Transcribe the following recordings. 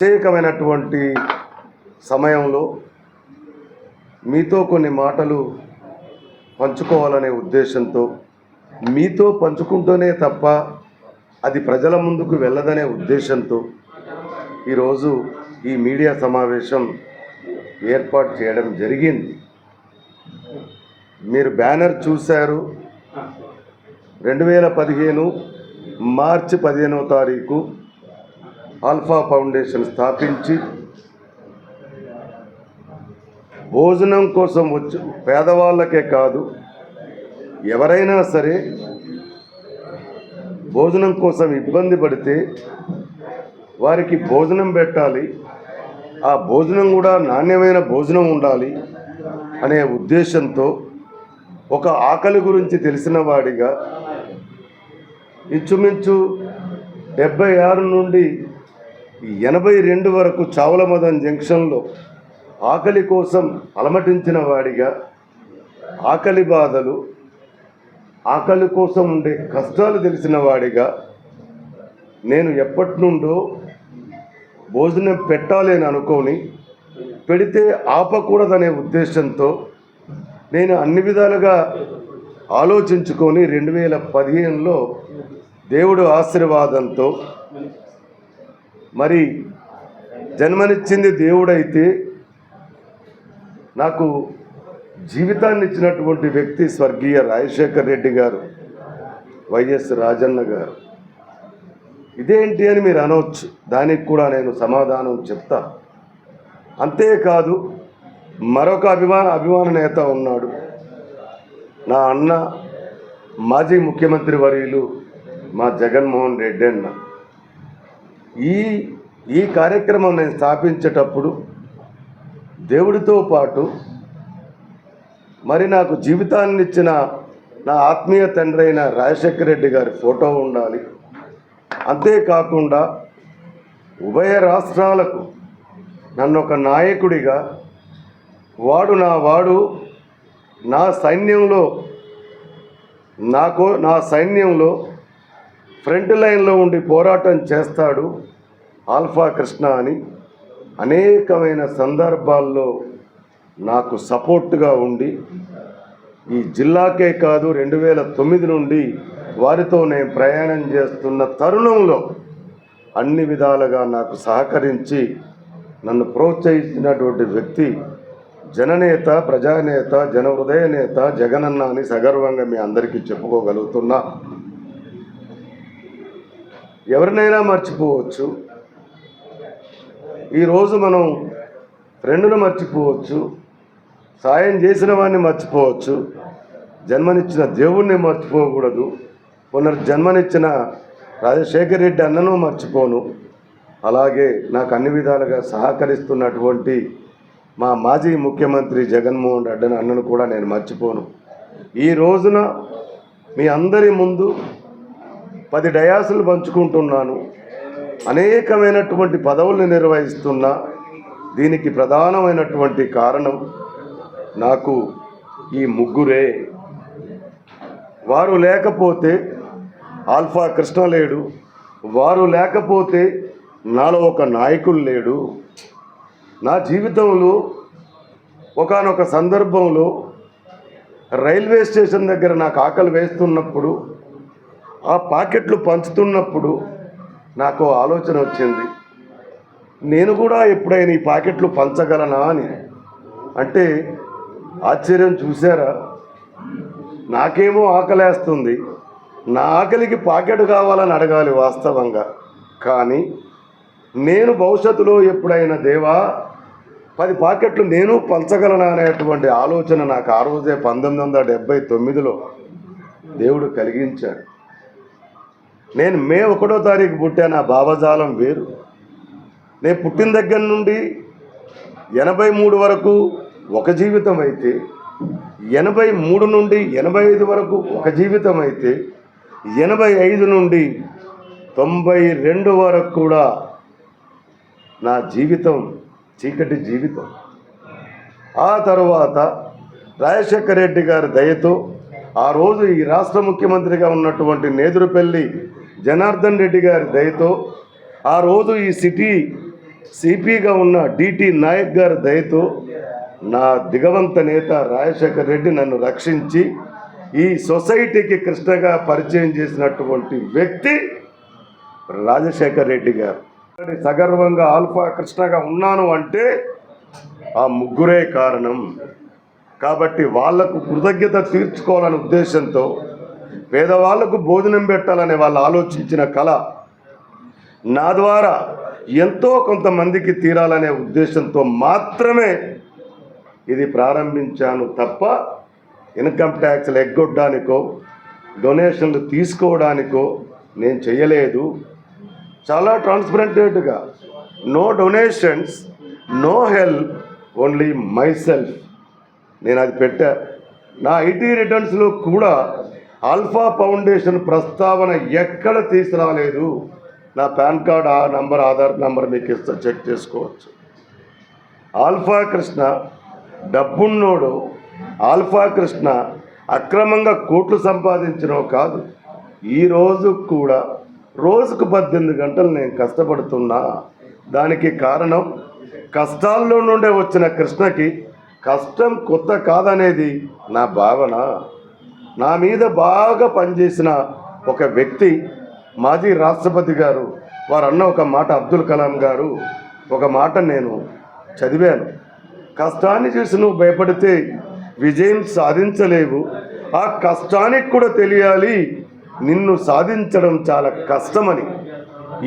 ప్రత్యేకమైనటువంటి సమయంలో మీతో కొన్ని మాటలు పంచుకోవాలనే ఉద్దేశంతో, మీతో పంచుకుంటూనే తప్ప అది ప్రజల ముందుకు వెళ్ళదనే ఉద్దేశంతో ఈరోజు ఈ మీడియా సమావేశం ఏర్పాటు చేయడం జరిగింది. మీరు బ్యానర్ చూశారు. 2015 మార్చి 15వ తారీఖు ఆల్ఫా ఫౌండేషన్ స్థాపించి భోజనం కోసం వచ్చి పేదవాళ్ళకే కాదు, ఎవరైనా సరే భోజనం కోసం ఇబ్బంది పడితే వారికి భోజనం పెట్టాలి, ఆ భోజనం కూడా నాణ్యమైన భోజనం ఉండాలి అనే ఉద్దేశంతో ఒక ఆకలి గురించి తెలిసిన వాడిగా ఇంచుమించు 76 నుండి 82 వరకు చావులమదన్ జంక్షన్లో ఆకలి కోసం అలమటించిన వాడిగా, ఆకలి బాధలు, ఆకలి కోసం ఉండే కష్టాలు తెలిసిన వాడిగా, నేను ఎప్పటి నుండో భోజనం పెట్టాలి అని అనుకొని పెడితే ఆపకూడదనే ఉద్దేశంతో నేను అన్ని విధాలుగా ఆలోచించుకొని 2015లో దేవుడు ఆశీర్వాదంతో, మరి జన్మనిచ్చింది దేవుడైతే నాకు జీవితాన్ని ఇచ్చినటువంటి వ్యక్తి స్వర్గీయ రాజశేఖర్ రెడ్డి గారు, వైఎస్ రాజన్న గారు. ఇదేంటి అని మీరు అనవచ్చు, దానికి కూడా నేను సమాధానం చెప్తా. అంతేకాదు, మరొక అభిమాన నేత ఉన్నాడు, నా అన్న మాజీ ముఖ్యమంత్రి వర్యులు మా జగన్మోహన్ రెడ్డి అన్న. ఈ కార్యక్రమం నేను స్థాపించేటప్పుడు దేవుడితో పాటు మరి నాకు జీవితాన్ని ఇచ్చిన నా ఆత్మీయ తండ్రి అయిన రాజశేఖర రెడ్డి గారి ఫోటో ఉండాలి. అంతేకాకుండా ఉభయ రాష్ట్రాలకు నన్ను ఒక నాయకుడిగా నా సైన్యంలో ఫ్రంట్ లైన్లో ఉండి పోరాటం చేస్తాడు ఆల్ఫా కృష్ణ అని అనేకమైన సందర్భాల్లో నాకు సపోర్ట్గా ఉండి ఈ జిల్లాకే కాదు 2009 నుండి వారితో నేను ప్రయాణం చేస్తున్న తరుణంలో అన్ని విధాలుగా నాకు సహకరించి నన్ను ప్రోత్సహించినటువంటి వ్యక్తి జననేత, ప్రజానేత, జనహృదయ నేత జగనన్న అని సగర్వంగా మీ అందరికీ చెప్పుకోగలుగుతున్నా. ఎవరినైనా మర్చిపోవచ్చు, ఈరోజు మనం ఫ్రెండ్ను మర్చిపోవచ్చు, సాయం చేసిన వాడిని మర్చిపోవచ్చు, జన్మనిచ్చిన దేవుణ్ణి మర్చిపోకూడదు. పునర్జన్మనిచ్చిన రాజశేఖర్ రెడ్డి అన్నను మర్చిపోను. అలాగే నాకు అన్ని విధాలుగా సహకరిస్తున్నటువంటి మా మాజీ ముఖ్యమంత్రి జగన్మోహన్ రెడ్డి అన్నను కూడా నేను మర్చిపోను. ఈ రోజున మీ అందరి ముందు 10 డయాసులు పంచుకుంటున్నాను, అనేకమైనటువంటి పదవులు నిర్వహిస్తున్నా. దీనికి ప్రధానమైనటువంటి కారణం నాకు ఈ ముగ్గురే. వారు లేకపోతే ఆల్ఫా కృష్ణ లేడు, వారు లేకపోతే నాలో ఒక నాయకుడు లేడు. నా జీవితంలో ఒకానొక సందర్భంలో రైల్వే స్టేషన్ దగ్గర నాకు ఆకలి వేస్తున్నప్పుడు, ఆ పాకెట్లు పంచుతున్నప్పుడు నాకు ఆలోచన వచ్చింది, నేను కూడా ఎప్పుడైనా ఈ పాకెట్లు పంచగలనా అని. అంటే ఆశ్చర్యం చూసారా? నాకేమో ఆకలేస్తుంది, నా ఆకలికి పాకెట్ కావాలని అడగాలి వాస్తవంగా. కానీ నేను భవిష్యత్తులో ఎప్పుడైనా దేవా 10 పాకెట్లు నేను పంచగలనా అనేటువంటి ఆలోచన నాకు ఆ రోజే 1979లో దేవుడు కలిగించాడు. నేను మే 1వ తారీఖు పుట్టా. నా భావజాలం వేరు. నేను పుట్టిన దగ్గర నుండి 83 వరకు ఒక జీవితం అయితే, 83 నుండి 85 వరకు ఒక జీవితం అయితే, 85 నుండి 92 వరకు కూడా నా జీవితం చీకటి జీవితం. ఆ తర్వాత రాజశేఖర రెడ్డి గారి దయతో ఆ రోజు ఈ రాష్ట్ర ముఖ్యమంత్రిగా ఉన్నటువంటి నేదురుపల్లి జనార్దన్ రెడ్డి గారి దయతో ఆ రోజు ఈ సిటీ సిపిగా ఉన్న డిటి నాయక్ గారి దయతో నా దిగవంత నేత రాజశేఖర్ రెడ్డి నన్ను రక్షించి ఈ సొసైటీకి కృష్ణగా పరిచయం చేసినటువంటి వ్యక్తి రాజశేఖర్ రెడ్డి గారు. సగర్వంగా ఆల్ఫా కృష్ణగా ఉన్నాను అంటే ఆ ముగ్గురే కారణం. కాబట్టి వాళ్లకు కృతజ్ఞత తీర్చుకోవాలనే ఉద్దేశంతో పేదవాళ్లకు భోజనం పెట్టాలని వాళ్ళు ఆలోచించిన కళ నా ద్వారా ఎంతో కొంతమందికి తీరాలనే ఉద్దేశంతో మాత్రమే ఇది ప్రారంభించాను తప్ప ఇన్కమ్ ట్యాక్స్లు ఎగ్గొట్టడానికో డొనేషన్లు తీసుకోవడానికో నేను చేయలేదు. చాలా ట్రాన్స్పరెంట్గా no donations, no help, only myself. నేను అది పెట్టా. నా ఐటీ రిటర్న్స్లో కూడా ఆల్ఫా ఫౌండేషన్ ప్రస్తావన ఎక్కడ తీసుకురాలేదు. నా pan card number, Aadhaar number మీకు ఇస్తా, చెక్ చేసుకోవచ్చు. ఆల్ఫా కృష్ణ డబ్బున్నోడు, ఆల్ఫా కృష్ణ అక్రమంగా కోట్లు సంపాదించినో కాదు. ఈరోజు కూడా రోజుకు 18 గంటలు నేను కష్టపడుతున్నా. దానికి కారణం కష్టాల్లో నుండే వచ్చిన కృష్ణకి కష్టం కొత్త కాదనేది నా భావన. నా మీద బాగా పనిచేసిన ఒక వ్యక్తి మాజీ రాష్ట్రపతి గారు, వారు అన్న ఒక మాట, అబ్దుల్ కలాం గారు ఒక మాట నేను చదివాను. కష్టాన్ని చూసి నువ్వు భయపడితే విజయం సాధించలేవు, ఆ కష్టానికి కూడా తెలియాలి నిన్ను సాధించడం చాలా కష్టమని.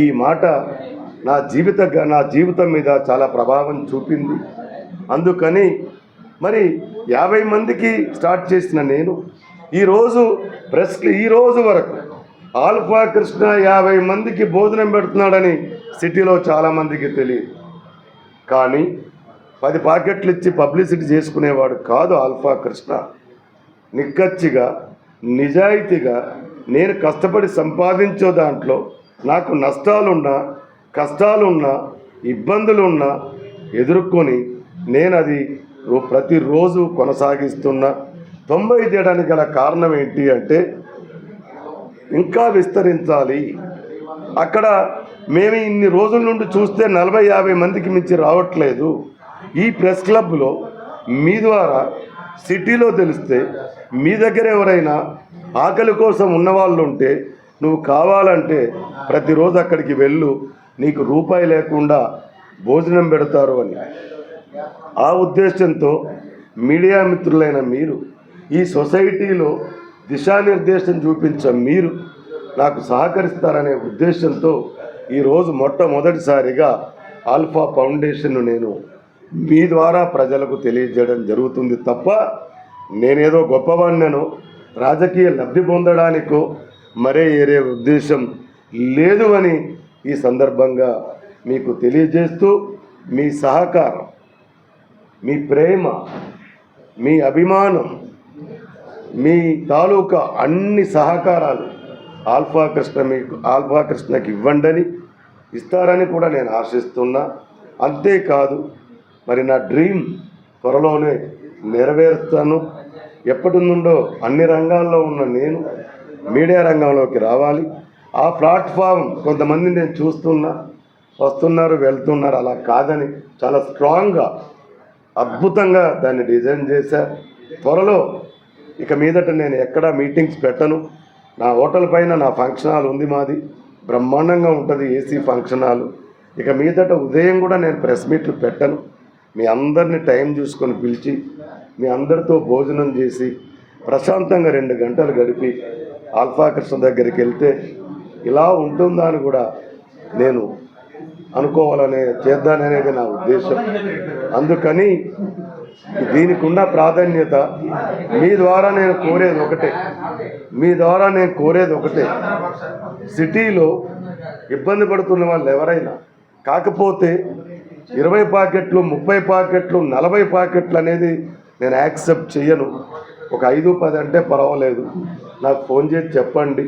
ఈ మాట నా జీవితం మీద చాలా ప్రభావం చూపింది. అందుకని మరి 50 మందికి స్టార్ట్ చేసిన నేను ఈరోజు వరకు ఆల్ఫా కృష్ణ 50 మందికి భోజనం పెడుతున్నాడని సిటీలో చాలామందికి తెలియదు. కానీ 10 ప్యాకెట్లు ఇచ్చి పబ్లిసిటీ చేసుకునేవాడు కాదు ఆల్ఫా కృష్ణ. నిక్కచ్చిగా, నిజాయితీగా నేను కష్టపడి సంపాదించే దాంట్లో నాకు నష్టాలున్నా, కష్టాలున్నా, ఇబ్బందులున్నా ఎదుర్కొని నేను అది ప్రతిరోజు కొనసాగిస్తున్నా. 90 చేయడానికి గల కారణం ఏంటి అంటే ఇంకా విస్తరించాలి. అక్కడ మేము ఇన్ని రోజుల నుండి చూస్తే 40-50 మందికి మించి రావట్లేదు. ఈ ప్రెస్ క్లబ్లో మీ ద్వారా సిటీలో తెలిస్తే మీ దగ్గర ఎవరైనా ఆకలి కోసం ఉన్నవాళ్ళు ఉంటే నువ్వు కావాలంటే ప్రతిరోజు అక్కడికి వెళ్ళు, నీకు రూపాయి లేకుండా భోజనం పెడతారు అని. ఆ ఉద్దేశంతో మీడియా మిత్రులైన మీరు, ఈ సొసైటీలో దిశానిర్దేశం చూపించే మీరు నాకు సహకరిస్తారనే ఉద్దేశంతో ఈరోజు మొట్టమొదటిసారిగా ఆల్ఫా ఫౌండేషన్ను నేను మీ ద్వారా ప్రజలకు తెలియజేయడం జరుగుతుంది తప్ప నేనేదో గొప్పవాడినో రాజకీయ లబ్ధి పొందడానికో మరే ఏరే ఉద్దేశం లేదు అని ఈ సందర్భంగా మీకు తెలియజేస్తూ, మీ సహకారం, మీ ప్రేమ, మీ అభిమానం, మీ తాలూకా అన్ని సహకారాలు ఆల్ఫా కృష్ణకి ఇవ్వండి, ఇస్తారని కూడా నేను ఆశిస్తున్నా. అంతేకాదు మరి నా డ్రీమ్ త్వరలోనే నెరవేరుస్తాను. ఎప్పటి నుండో అన్ని రంగాల్లో ఉన్న నేను మీడియా రంగంలోకి రావాలి. ఆ ప్లాట్ఫామ్ కొంతమంది నేను చూస్తున్నా, వస్తున్నారు, వెళ్తున్నారు. అలా కాదని చాలా స్ట్రాంగ్గా, అద్భుతంగా దాన్ని డిజైన్ చేశారు. త్వరలో ఇక మీదట నేను ఎక్కడా మీటింగ్స్ పెట్టను. నా హోటల్ పైన నా ఫంక్షన్ హాల్ ఉంది, మాది బ్రహ్మాండంగా ఉంటుంది, ఏసీ ఫంక్షన్ హాల్. ఇక మీదట ఉదయం కూడా నేను ప్రెస్ మీట్లు పెట్టను. మీ అందరినీ టైం చూసుకొని పిలిచి మీ అందరితో భోజనం చేసి ప్రశాంతంగా 2 గంటలు గడిపి ఆల్ఫా కృష్ణ దగ్గరికి వెళ్తే ఇలా ఉంటుందా అని కూడా నేను చేద్దాననేది నా ఉద్దేశం. అందుకని దీనికి ఉన్న ప్రాధాన్యత మీ ద్వారా నేను కోరేది ఒకటే, సిటీలో ఇబ్బంది పడుతున్న వాళ్ళు ఎవరైనా, కాకపోతే 20 ప్యాకెట్లు, 30 ప్యాకెట్లు, 40 ప్యాకెట్లు అనేది నేను యాక్సెప్ట్ చేయను. ఒక 5-10 అంటే పర్వాలేదు, నాకు ఫోన్ చేసి చెప్పండి.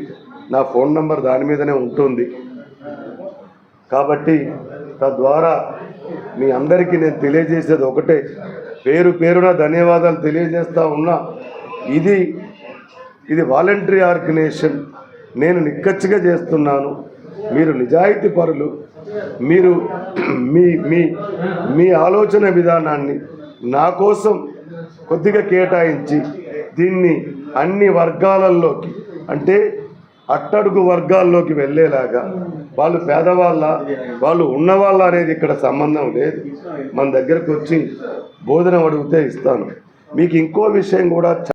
నా ఫోన్ నెంబర్ దాని మీదనే ఉంటుంది. కాబట్టి తద్వారా మీ అందరికీ నేను తెలియజేసేది ఒకటే, పేరున ధన్యవాదాలు తెలియజేస్తూ ఉన్నా. ఇది వాలంటరీ ఆర్గనైజేషన్, నేను నిక్కచ్చిగా చేస్తున్నాను. మీరు నిజాయితీ పరులు, మీరు మీ మీ మీ ఆలోచన విధానాన్ని నా కోసం కొద్దిగా కేటాయించి దీన్ని అన్ని వర్గాలలోకి, అంటే అట్టడుగు వర్గాల్లోకి వెళ్ళేలాగా, వాళ్ళు పేదవాళ్ళ వాళ్ళు ఉన్నవాళ్ళ అనేది ఇక్కడ సంబంధం లేదు. మన దగ్గరకు వచ్చి భోజనం అడిగితే ఇస్తాను. మీకు ఇంకో విషయం కూడా